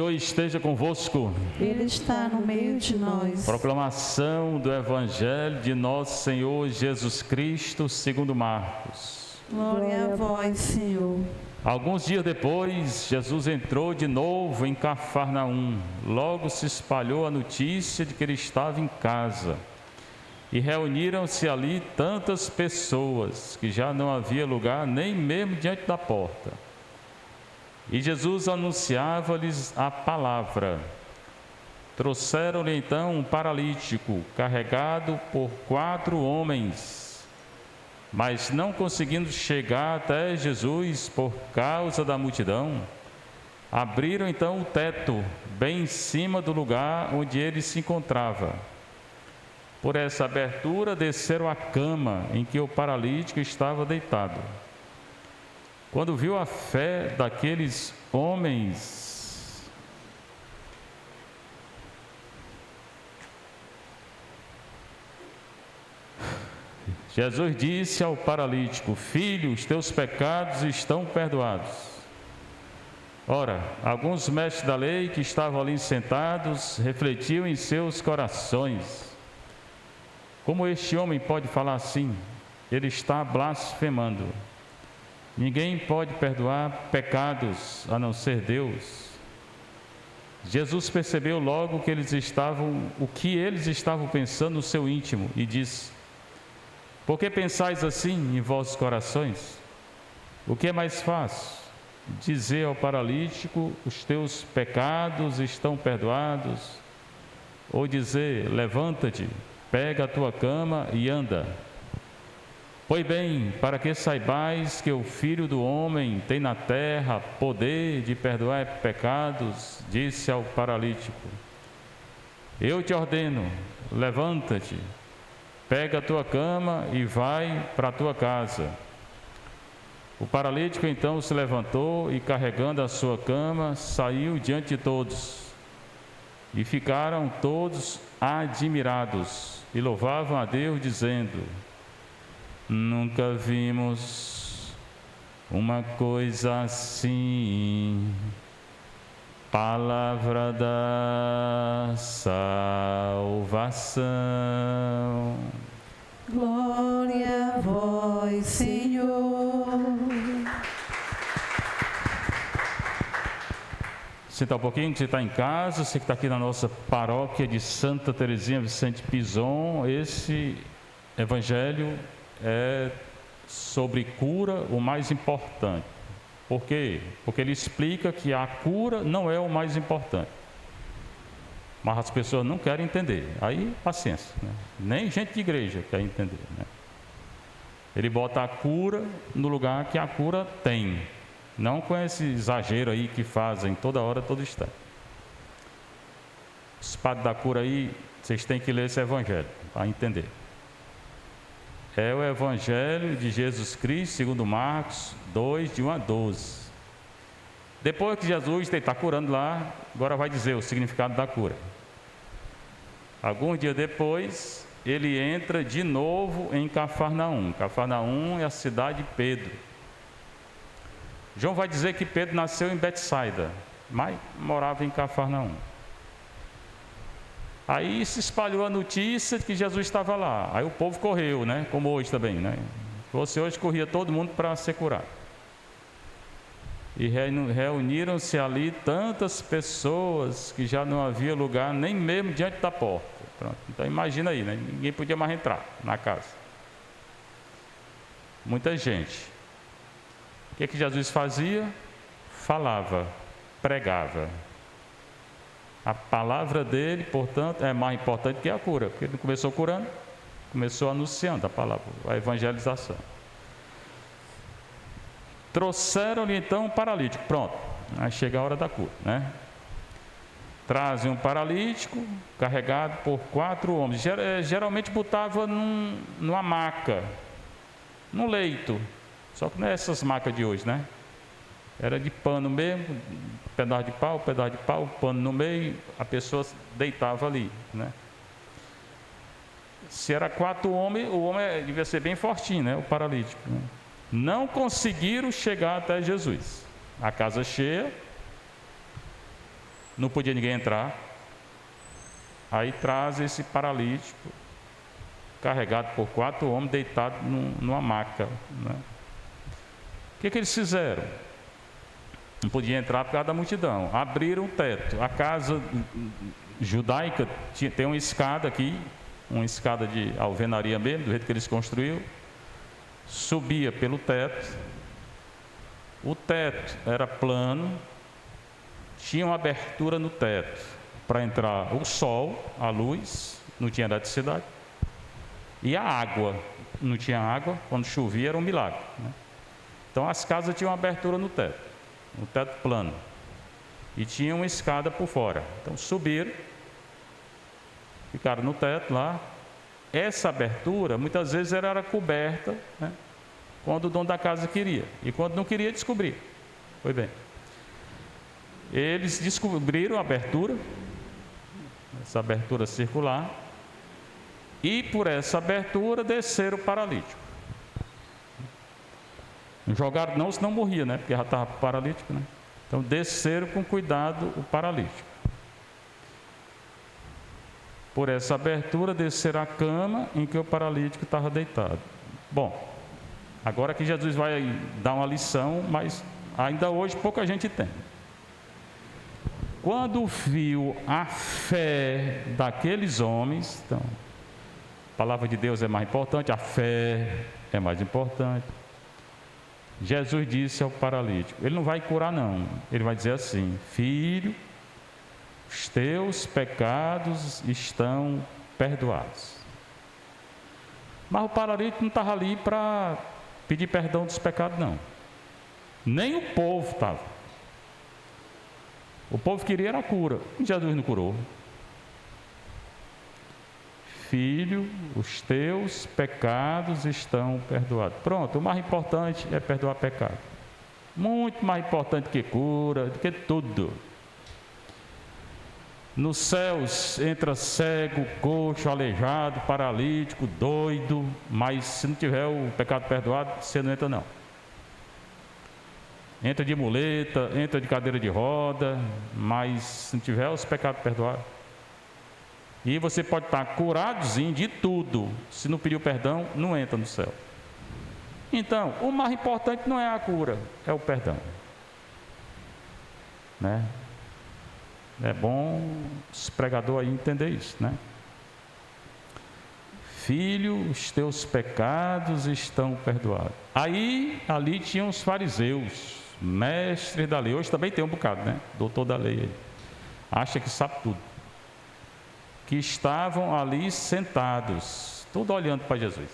Senhor esteja convosco. Ele está no meio de nós. Proclamação do Evangelho de nosso Senhor Jesus Cristo, segundo Marcos. Glória a vós, Senhor. Alguns dias depois, Jesus entrou de novo em Cafarnaum. Logo se espalhou a notícia de que ele estava em casa. E reuniram-se ali tantas pessoas que já não havia lugar nem mesmo diante da porta. E Jesus anunciava-lhes a palavra. Trouxeram-lhe então um paralítico, carregado por 4 homens. Mas não conseguindo chegar até Jesus por causa da multidão, abriram então o teto, bem em cima do lugar onde ele se encontrava. Por essa abertura desceram a cama em que o paralítico estava deitado. Quando viu a fé daqueles homens, Jesus disse ao paralítico: Filho, os teus pecados estão perdoados. Ora, alguns mestres da lei que estavam ali sentados refletiam em seus corações: como este homem pode falar assim? Ele está blasfemando. Ninguém pode perdoar pecados a não ser Deus. Jesus percebeu logo o que eles estavam pensando no seu íntimo e disse: Por que pensais assim em vossos corações? O que é mais fácil? Dizer ao paralítico: os teus pecados estão perdoados? Ou dizer: levanta-te, pega a tua cama e anda? Pois bem, para que saibais que o Filho do Homem tem na terra poder de perdoar pecados, disse ao paralítico: eu te ordeno, levanta-te, pega a tua cama e vai para a tua casa. O paralítico então se levantou e, carregando a sua cama, saiu diante de todos. E ficaram todos admirados e louvavam a Deus, dizendo: nunca vimos uma coisa assim. Palavra da salvação. Glória a vós, Senhor. Sentar um pouquinho, você está em casa, você que está aqui na nossa paróquia de Santa Teresinha Vicente Pison. Esse evangelho é sobre cura, o mais importante. Por quê? Porque ele explica que a cura não é o mais importante. Mas as pessoas não querem entender. Aí, paciência, né? Nem gente de igreja quer entender, né? Ele bota a cura no lugar que a cura tem. Não com esse exagero aí que fazem toda hora, todo instante. Os padres da cura aí, vocês têm que ler esse evangelho para entender. É o Evangelho de Jesus Cristo, segundo Marcos 2, de 1 a 12. Depois que Jesus está curando lá, agora vai dizer o significado da cura. Alguns dias depois, ele entra de novo em Cafarnaum. Cafarnaum é a cidade de Pedro. João vai dizer que Pedro nasceu em Betsaida, mas morava em Cafarnaum. Aí se espalhou a notícia de que Jesus estava lá. Aí o povo correu, né? Como hoje também, né? Se fosse hoje, corria todo mundo para ser curado. E reuniram-se ali tantas pessoas que já não havia lugar nem mesmo diante da porta. Pronto. Então imagina aí, né? Ninguém podia mais entrar na casa. Muita gente. O que Jesus fazia? Falava, pregava. A palavra dele, portanto, é mais importante que a cura, porque ele não começou curando, começou anunciando a palavra, a evangelização. Trouxeram-lhe então um paralítico, pronto, aí chega a hora da cura, né? Trazem um paralítico carregado por 4 homens, geralmente botava numa maca, num leito, só que não é essas macas de hoje, né? Era de pano mesmo, pedaço de pau, pano no meio, a pessoa deitava ali, né? Se era 4 homens, o homem devia ser bem fortinho, né? O paralítico, né? Não conseguiram chegar até Jesus. A casa cheia, não podia ninguém entrar. Aí traz esse paralítico, carregado por 4 homens, deitado numa maca, né? O que eles fizeram? Não podia entrar por causa da multidão. Abriram o teto. A casa judaica tem uma escada aqui, uma escada de alvenaria mesmo, do jeito que eles construíram. Subia pelo teto. O teto era plano, tinha uma abertura no teto para entrar o sol, a luz, não tinha eletricidade, e a água. Não tinha água, quando chovia era um milagre, né? Então as casas tinham uma abertura no teto plano, e tinha uma escada por fora. Então subiram, ficaram no teto lá. Essa abertura muitas vezes era coberta, né, quando o dono da casa queria, e quando não queria, descobria. Foi bem. Eles descobriram a abertura, essa abertura circular, e por essa abertura desceram o paralítico. Não jogaram não, senão morria, né? Porque já estava paralítico, né? Então desceram com cuidado o paralítico. Por essa abertura desceram a cama em que o paralítico estava deitado. Bom, agora que Jesus vai dar uma lição, mas ainda hoje pouca gente tem. Quando viu a fé daqueles homens, então, a palavra de Deus é mais importante, a fé é mais importante. Jesus disse ao paralítico, ele não vai curar não, ele vai dizer assim: filho, os teus pecados estão perdoados. Mas o paralítico não estava ali para pedir perdão dos pecados não, nem o povo estava. O povo queria era a cura, e Jesus não curou. Filho, os teus pecados estão perdoados. Pronto, o mais importante é perdoar pecado. Muito mais importante que cura, do que tudo. Nos céus entra cego, coxo, aleijado, paralítico, doido, mas se não tiver o pecado perdoado, você não entra não. Entra de muleta, entra de cadeira de roda, mas se não tiver os pecados perdoados. E você pode estar curadozinho de tudo, se não pedir o perdão, não entra no céu. Então, o mais importante não é a cura, é o perdão, né? É bom os pregadores aí entender isso, né? Filho, os teus pecados estão perdoados. Aí, ali tinham os fariseus, mestres da lei. Hoje também tem um bocado, né? Doutor da lei aí. Acha que sabe tudo. Que estavam ali sentados, tudo olhando para Jesus.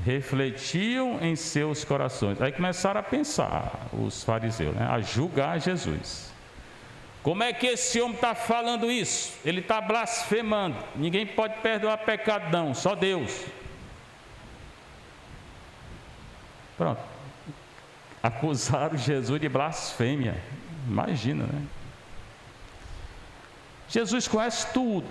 Refletiam em seus corações. Aí começaram a pensar, os fariseus, né? A julgar Jesus. Como é que esse homem está falando isso? Ele está blasfemando. Ninguém pode perdoar pecado não, só Deus. Pronto. Acusaram Jesus de blasfêmia. Imagina, né? Jesus conhece tudo.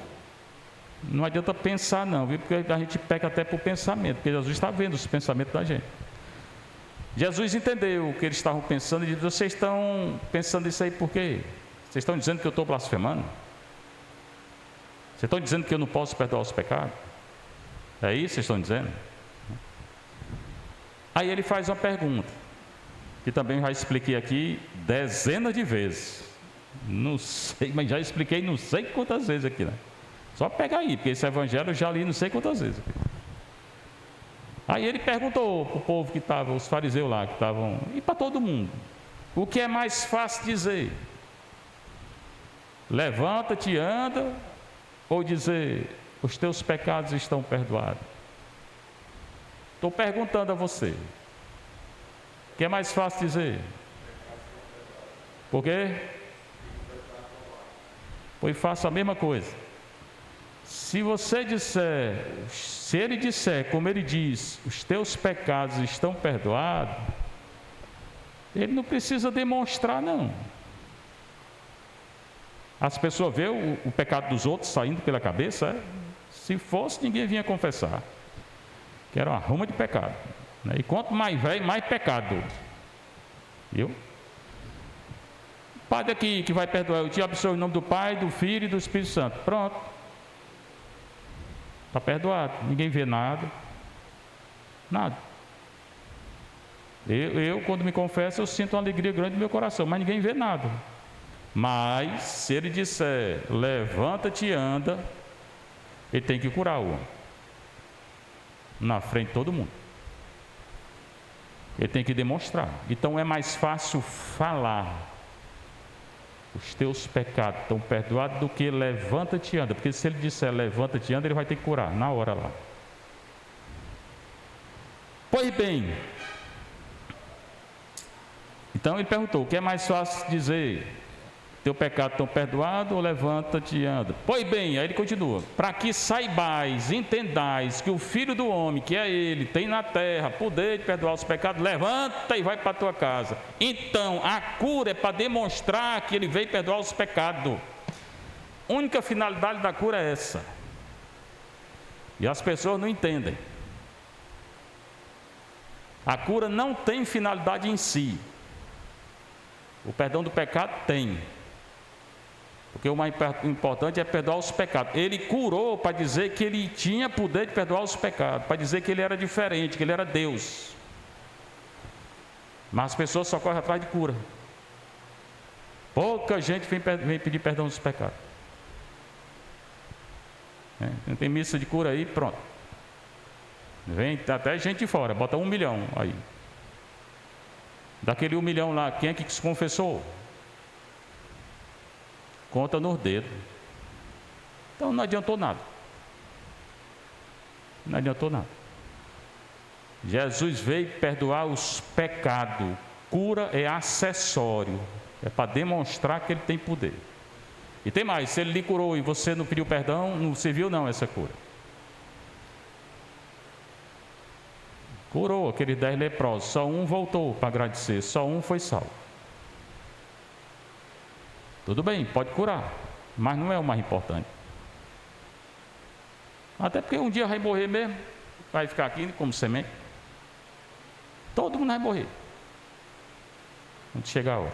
Não adianta pensar não, viu? Porque a gente peca até por pensamento, porque Jesus está vendo os pensamentos da gente. Jesus entendeu o que eles estavam pensando e disse: vocês estão pensando isso aí por quê? Vocês estão dizendo que eu estou blasfemando? Vocês estão dizendo que eu não posso perdoar os pecados? É isso que vocês estão dizendo? Aí ele faz uma pergunta, que também já expliquei aqui dezenas de vezes. Não sei, mas já expliquei não sei quantas vezes aqui, né? Só pegar aí, porque esse evangelho eu já li não sei quantas vezes aqui. Aí ele perguntou para o povo que estava, os fariseus lá que estavam, e para todo mundo: o que é mais fácil dizer? Levanta-te e anda, ou dizer: os teus pecados estão perdoados? Estou perguntando a você, o que é mais fácil dizer? Por quê? Pois faça a mesma coisa. Se você disser, se ele disser, como ele diz, os teus pecados estão perdoados, ele não precisa demonstrar não. As pessoas veem o pecado dos outros saindo pela cabeça, é? Se fosse, ninguém vinha confessar, que era uma ruma de pecado, né? E quanto mais velho, mais pecado, viu? Padre aqui que vai perdoar, eu te abençoo em nome do Pai, do Filho e do Espírito Santo. Pronto. Está perdoado. Ninguém vê nada. Nada. Eu, quando me confesso, eu sinto uma alegria grande no meu coração, mas ninguém vê nada. Mas, se ele disser, levanta-te e anda, ele tem que curar o homem. Na frente de todo mundo. Ele tem que demonstrar. Então é mais fácil falar: os teus pecados estão perdoados, do que levanta-te e anda. Porque se ele disser levanta-te e anda, ele vai ter que curar na hora lá. Pois bem, então ele perguntou: o que é mais fácil dizer? Teu pecado estão perdoado ou levanta-te e anda? Pois bem, aí ele continua: para que saibais, entendais que o Filho do Homem, que é ele, tem na terra poder de perdoar os pecados, levanta e vai para a tua casa. Então, a cura é para demonstrar que ele veio perdoar os pecados. A única finalidade da cura é essa. E as pessoas não entendem. A cura não tem finalidade em si. O perdão do pecado tem. Porque o mais importante é perdoar os pecados. Ele curou para dizer que ele tinha poder de perdoar os pecados, para dizer que ele era diferente, que ele era Deus. Mas as pessoas só correm atrás de cura. Pouca gente vem pedir perdão dos pecados. Não tem missa de cura aí, pronto. Vem até gente de fora, bota 1 milhão aí. Daquele 1 milhão lá, quem é que se confessou? Conta nos dedos. Então não adiantou nada. Não adiantou nada. Jesus veio perdoar os pecados. Cura é acessório. É para demonstrar que ele tem poder. E tem mais: se ele lhe curou e você não pediu perdão, não serviu não essa cura. Curou aqueles 10 leprosos, só um voltou para agradecer, só um foi salvo. Tudo bem, pode curar, mas não é o mais importante. Até porque um dia vai morrer mesmo, vai ficar aqui como semente. Todo mundo vai morrer. Quando chegar a hora.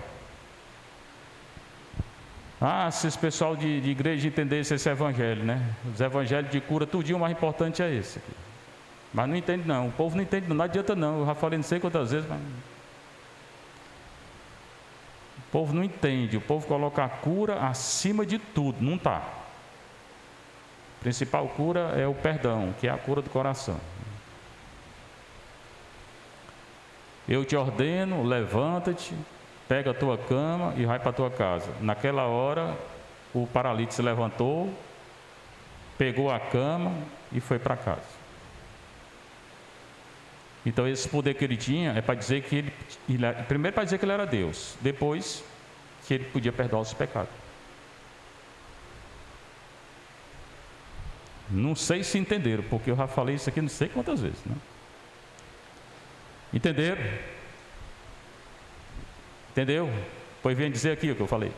Se esse pessoal de igreja entendesse esse evangelho, né? Os evangelhos de cura, tudinho, o mais importante é esse aqui. Mas não entende não, o povo não entende não adianta não, eu já falei não sei quantas vezes, mas... O povo não entende, o povo coloca a cura acima de tudo, não está. A principal cura é o perdão, que é a cura do coração. Eu te ordeno, levanta-te, pega a tua cama e vai para a tua casa. Naquela hora, o paralítico se levantou, pegou a cama e foi para casa. Então esse poder que ele tinha é para dizer que ele primeiro para dizer que ele era Deus, depois que ele podia perdoar os pecados. Não sei se entenderam, porque eu já falei isso aqui não sei quantas vezes, né? Entenderam? Entendeu? Pois vem dizer aqui o que eu falei.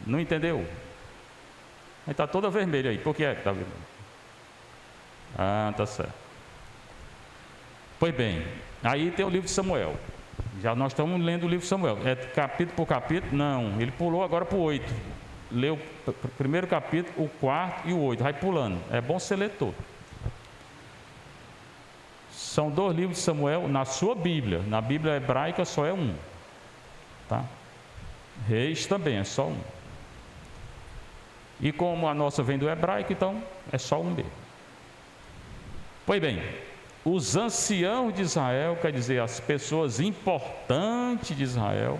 Não entendeu? Aí está toda vermelha aí, por que é que está vermelha? Tá certo. Pois bem, aí tem o livro de Samuel. Já nós estamos lendo o livro de Samuel. É capítulo por capítulo? Não, ele pulou agora para o 8. Leu o primeiro capítulo, o 4 e o 8. Vai pulando. É bom você ler todo. São 2 livros de Samuel na sua Bíblia. Na Bíblia hebraica só é um. Tá? Reis também é só um. E como a nossa vem do hebraico, então é só um mesmo. Pois bem, os anciãos de Israel, quer dizer, as pessoas importantes de Israel,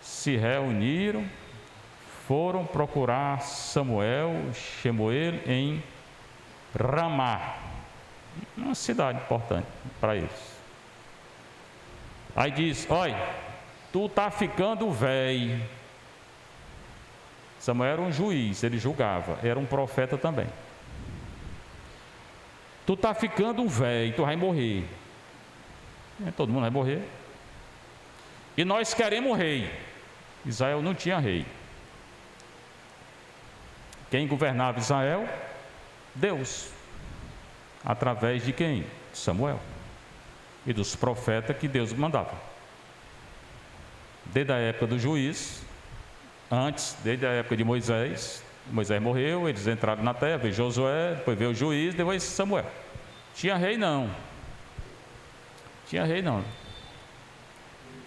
se reuniram, foram procurar Shemuel em Ramá, uma cidade importante para eles. Aí diz: olha, tu está ficando velho. Samuel era um juiz, ele julgava, era um profeta também. Tu está ficando velho, tu vai morrer. Todo mundo vai morrer. E nós queremos rei. Israel não tinha rei. Quem governava Israel? Deus. Através de quem? Samuel. E dos profetas que Deus mandava. desde a época do juiz, antes, desde a época de Moisés. Moisés morreu, eles entraram na terra, veio Josué, depois veio o juiz, depois Samuel. Tinha rei não. Tinha rei não.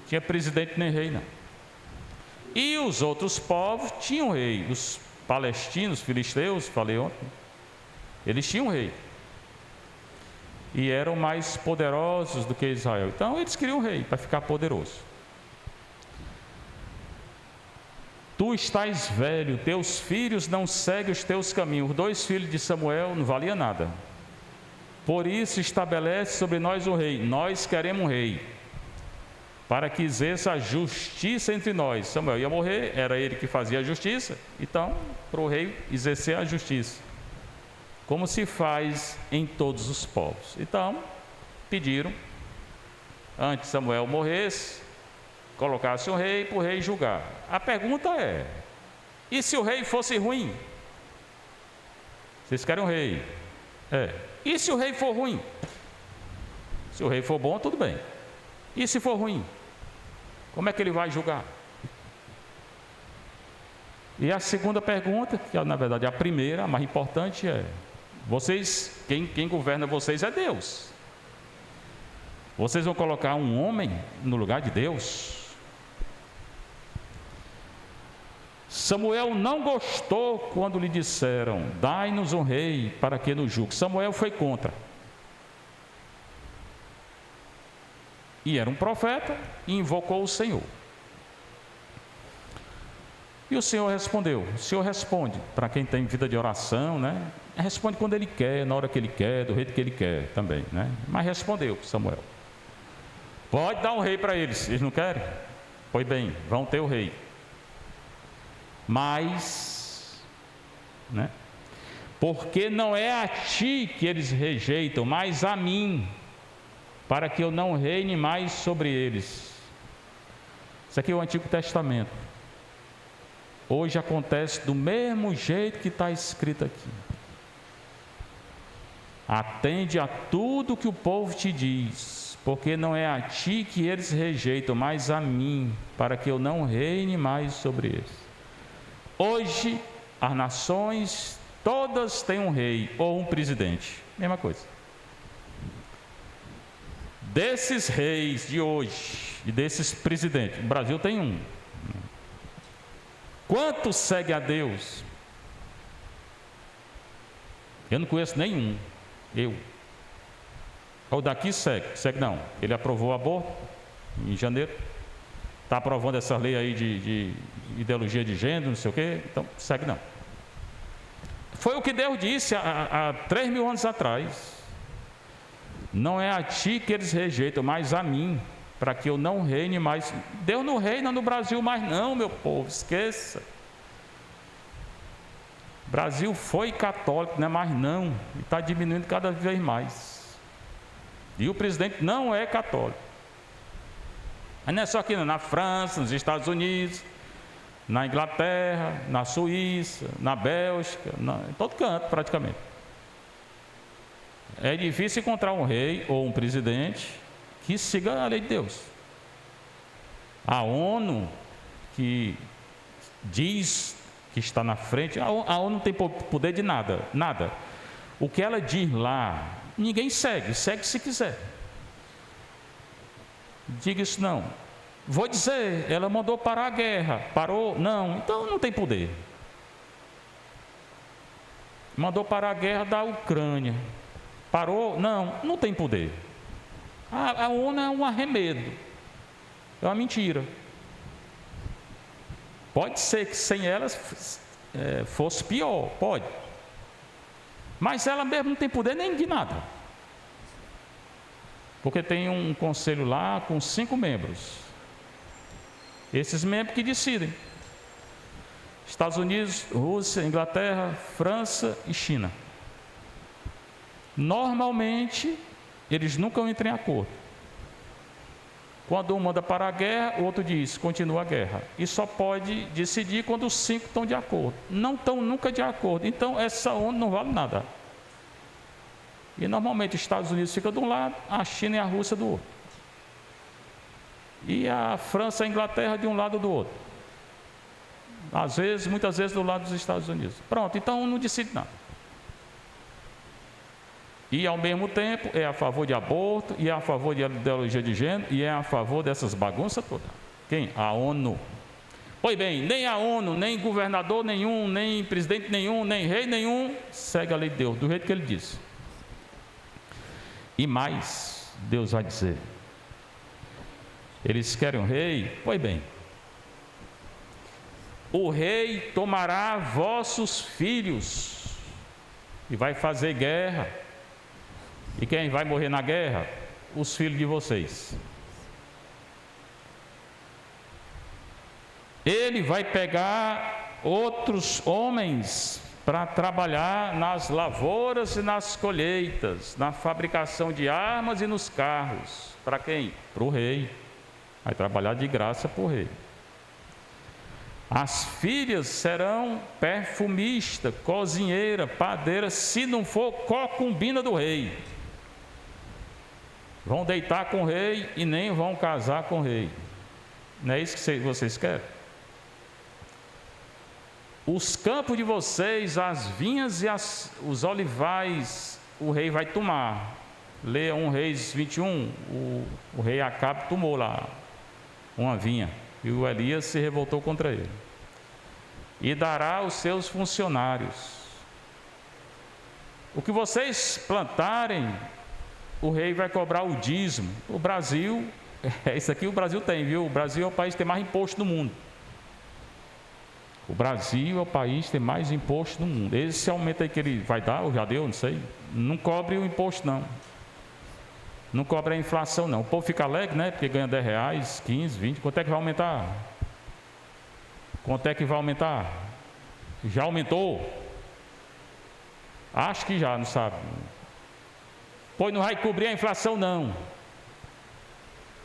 Tinha presidente nem rei não. E os outros povos tinham rei. Os palestinos, filisteus, falei ontem, eles tinham rei. E eram mais poderosos do que Israel. Então eles queriam um rei para ficar poderoso. Tu estás velho, teus filhos não seguem os teus caminhos. Os 2 filhos de Samuel não valia nada. Por isso estabelece sobre nós um rei. Nós queremos um rei, para que exerça a justiça entre nós. Samuel ia morrer, era ele que fazia a justiça. Então, para o rei exercer a justiça, como se faz em todos os povos. Então, pediram, antes Samuel morresse, colocasse um rei para o rei julgar. A pergunta é: e se o rei fosse ruim? Vocês querem um rei? E se o rei for ruim? Se o rei for bom, tudo bem. E se for ruim? Como é que ele vai julgar? E a segunda pergunta, que na verdade é a primeira, a mais importante, é: vocês, quem governa vocês é Deus. Vocês vão colocar um homem no lugar de Deus? Samuel não gostou quando lhe disseram: dai-nos um rei para que nos julgue. Samuel foi contra. E era um profeta e invocou o Senhor. E o Senhor respondeu. O Senhor responde para quem tem vida de oração, né? Responde quando Ele quer, na hora que Ele quer, do jeito que Ele quer também, né? Mas respondeu Samuel: pode dar um rei para eles. Eles não querem? Pois bem, vão ter o rei. Mas, né? Porque não é a ti que eles rejeitam, mas a mim, para que eu não reine mais sobre eles. Isso aqui é o Antigo Testamento. Hoje acontece do mesmo jeito que está escrito aqui. Atende a tudo que o povo te diz, porque não é a ti que eles rejeitam, mas a mim, para que eu não reine mais sobre eles. Hoje, as nações todas têm um rei ou um presidente. Mesma coisa. Desses reis de hoje e desses presidentes, o Brasil tem um. Quantos seguem a Deus? Eu não conheço nenhum. O daqui segue não. Ele aprovou o aborto em janeiro. Está aprovando essa lei aí de ideologia de gênero, não sei o quê. Então, segue não. Foi o que Deus disse há 3.000 anos atrás. Não é a ti que eles rejeitam, mas a mim, para que eu não reine mais. Deus não reina no Brasil mais não, meu povo, esqueça. O Brasil foi católico, não é mais não, e está diminuindo cada vez mais. E o presidente não é católico. Mas não é só aqui, não. Na França, nos Estados Unidos, na Inglaterra, na Suíça, na Bélgica, em todo canto praticamente. É difícil encontrar um rei ou um presidente que siga a lei de Deus. A ONU, que diz que está na frente, a ONU não tem poder de nada. O que ela diz lá, ninguém segue se quiser. Diga isso não. Vou dizer, ela mandou parar a guerra. Parou? Não. Então não tem poder. Mandou parar a guerra da Ucrânia. Parou? Não. Não tem poder. A ONU é um arremedo. É uma mentira. Pode ser que sem elas fosse pior. Pode. Mas ela mesmo não tem poder nem de nada. Porque tem um conselho lá com 5 membros. Esses membros que decidem. Estados Unidos, Rússia, Inglaterra, França e China. Normalmente, eles nunca entram em acordo. Quando um manda parar a guerra, o outro diz, continua a guerra. E só pode decidir quando os 5 estão de acordo. Não estão nunca de acordo. Então, essa ONU não vale nada. E normalmente os Estados Unidos ficam de um lado, a China e a Rússia do outro. e a França e a Inglaterra de um lado ou do outro. Às vezes, muitas vezes do lado dos Estados Unidos. Pronto, então não decide nada. E ao mesmo tempo é a favor de aborto, e é a favor de ideologia de gênero, e é a favor dessas bagunças todas. Quem? A ONU. Pois bem, nem a ONU, nem governador nenhum, nem presidente nenhum, nem rei nenhum segue a lei de Deus, do jeito que ele disse. E mais, Deus vai dizer: eles querem um rei? Pois bem, o rei tomará vossos filhos e vai fazer guerra. E quem vai morrer na guerra? Os filhos de vocês. Ele vai pegar outros homens para trabalhar nas lavouras e nas colheitas, na fabricação de armas e nos carros. Para quem? Para o rei. Vai trabalhar de graça para o rei. As filhas serão perfumista, cozinheira, padeira, se não for concubina do rei. Vão deitar com o rei e nem vão casar com o rei. Não é isso que vocês querem? Os campos de vocês, as vinhas e os olivais, o rei vai tomar. Leia 1 Reis 21, o rei Acabe tomou lá uma vinha, e o Elias se revoltou contra ele. E dará aos seus funcionários. O que vocês plantarem, o rei vai cobrar o dízimo. O Brasil, isso aqui o Brasil tem, viu? O Brasil é o país que tem mais imposto do mundo. O Brasil é o país que tem mais imposto do mundo. Esse aumento aí que ele vai dar, ou já deu, não sei, não cobre o imposto não. Não cobre a inflação não. O povo fica alegre, né? Porque ganha 10 reais, 15, 20. Quanto é que vai aumentar? Quanto é que vai aumentar? Já aumentou? Acho que já, não sabe. Pois não vai cobrir a inflação não.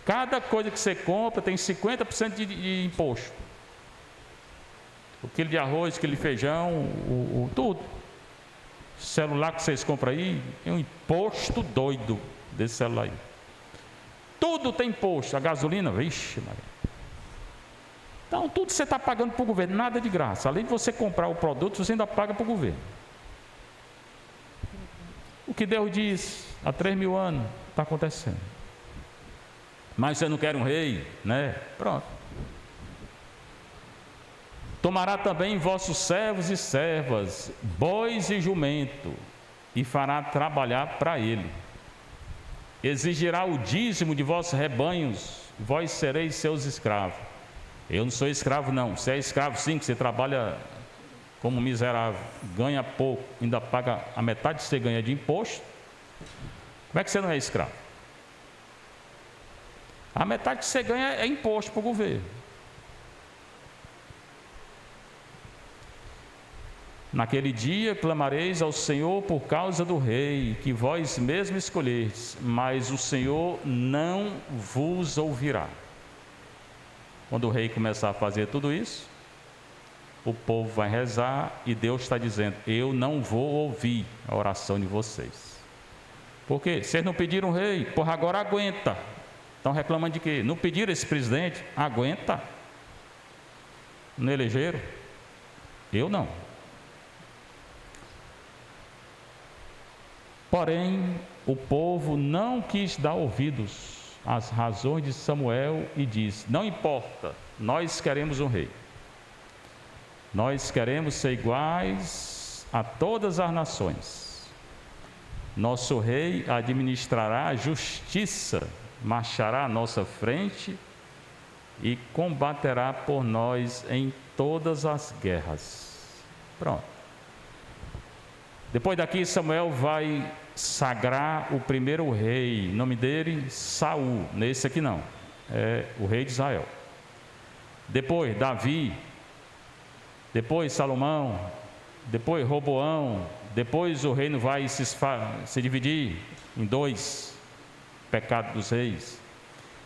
Cada coisa que você compra tem 50% de imposto. O quilo de arroz, o quilo de feijão, tudo. O celular que vocês compram aí, tem um imposto doido desse celular aí. Tudo tem imposto. A gasolina, vixe, Maria. Então, tudo você está pagando para o governo, nada de graça. Além de você comprar o produto, você ainda paga para o governo. O que Deus diz há 3.000 anos está acontecendo. Mas você não quer um rei, né? Pronto. Tomará também vossos servos e servas, bois e jumento, e fará trabalhar para ele. Exigirá o dízimo de vossos rebanhos, vós sereis seus escravos. Eu não sou escravo não, você é escravo sim, que você trabalha como miserável, ganha pouco, ainda paga a metade que você ganha de imposto. Como é que você não é escravo? A metade que você ganha é imposto para o governo. Naquele dia clamareis ao Senhor por causa do rei, que vós mesmos escolherdes, mas o Senhor não vos ouvirá. Quando o rei começar a fazer tudo isso, o povo vai rezar e Deus está dizendo: eu não vou ouvir a oração de vocês. Por quê? Vocês não pediram rei, porra, agora aguenta. Estão reclamando de quê? Não pediram esse presidente? Aguenta. Não elegeram? Eu não. Porém, o povo não quis dar ouvidos às razões de Samuel e disse: não importa, nós queremos um rei. Nós queremos ser iguais a todas as nações. Nosso rei administrará a justiça, marchará à nossa frente e combaterá por nós em todas as guerras. Pronto. Depois daqui Samuel vai sagrar o primeiro rei, nome dele Saul, nesse aqui não, é o rei de Israel. Depois Davi, depois Salomão, depois Roboão, depois o reino vai se dividir em 2, pecado dos reis.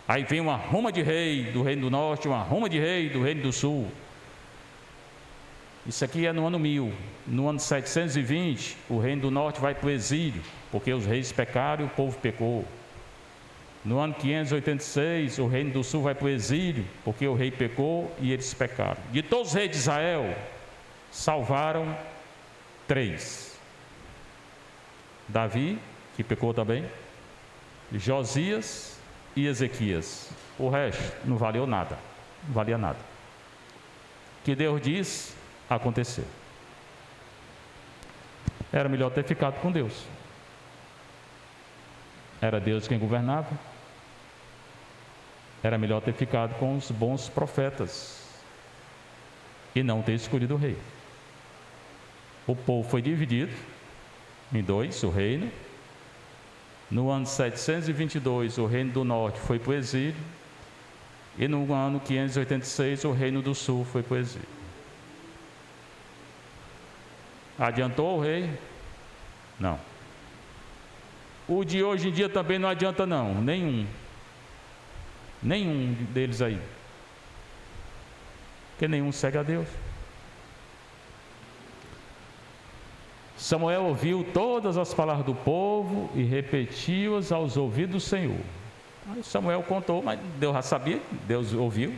Aí vem uma ruma de rei do reino do norte, uma ruma de rei do reino do sul. Isso aqui é no ano 1000. No ano 720, o reino do norte vai para o exílio, porque os reis pecaram e o povo pecou. No ano 586, o reino do sul vai para o exílio, porque o rei pecou e eles pecaram. De todos os reis de Israel, salvaram 3. Davi, que pecou também, Josias e Ezequias. O resto não valeu nada, não valia nada. O que Deus diz, aconteceu. Era melhor ter ficado com Deus. Era Deus quem governava. Era melhor ter ficado com os bons profetas e não ter escolhido o rei. O povo foi dividido em 2, o reino. No ano 722, o reino do norte foi para o exílio. E no ano 586, o reino do sul foi para o exílio. Adiantou o rei? Não. O de hoje em dia também não adianta não, nenhum deles aí, porque nenhum segue a Deus. Samuel ouviu todas as palavras do povo e repetiu-as aos ouvidos do Senhor. Aí Samuel contou, mas Deus já sabia, Deus ouviu.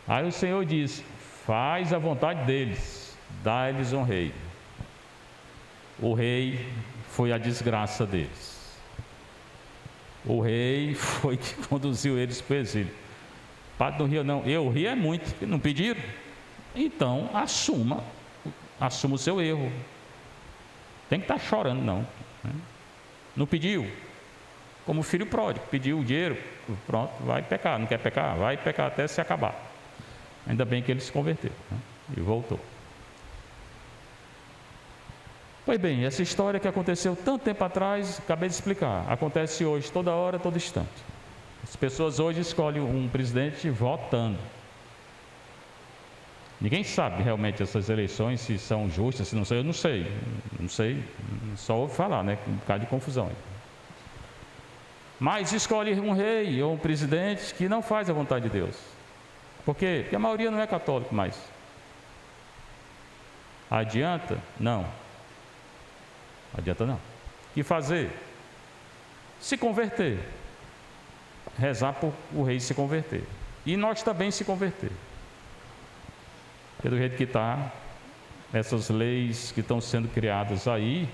Aí o Senhor disse: faz a vontade deles, dá-lhes um rei. O rei foi a desgraça deles. O rei foi que conduziu eles para o exílio. Padre não ria não, eu rio é muito, porque não pediram. Então assuma o seu erro. Tem que estar chorando não. Não pediu. Como o filho pródigo, pediu o dinheiro, pronto, vai pecar, não quer pecar? Vai pecar até se acabar. Ainda bem que ele se converteu, e voltou. Pois bem, essa história que aconteceu tanto tempo atrás, acabei de explicar, acontece hoje, toda hora, todo instante. As pessoas hoje escolhem um presidente votando. Ninguém sabe realmente essas eleições, se são justas, se não são, eu não sei, só ouve falar, né, com um bocado de confusão. Mas escolhe um rei ou um presidente que não faz a vontade de Deus. Por quê? Porque a maioria não é católico mais. Adianta? Não. Adianta não. O que fazer? Se converter. Rezar por o rei se converter. E nós também se converter. Porque do jeito que está, essas leis que estão sendo criadas aí,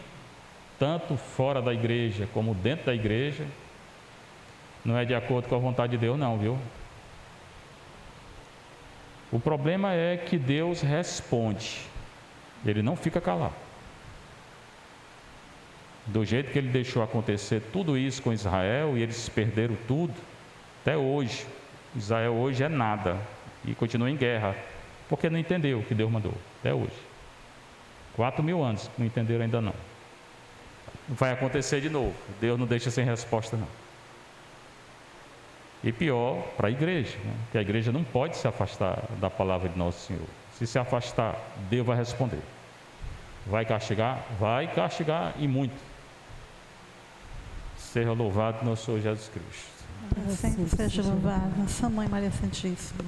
tanto fora da igreja como dentro da igreja, não é de acordo com a vontade de Deus não, viu? O problema é que Deus responde. Ele não fica calado. Do jeito que ele deixou acontecer tudo isso com Israel, e eles perderam tudo, até hoje. Israel hoje é nada, e continua em guerra, porque não entendeu o que Deus mandou, até hoje. 4.000 anos, não entenderam ainda não. Vai acontecer de novo, Deus não deixa sem resposta não. E pior, para a igreja, que a igreja não pode se afastar da palavra de Nosso Senhor. Se afastar, Deus vai responder. Vai castigar? Vai castigar e muito. Seja louvado nosso Senhor Jesus Cristo. Sempre seja louvado, nossa Mãe Maria Santíssima.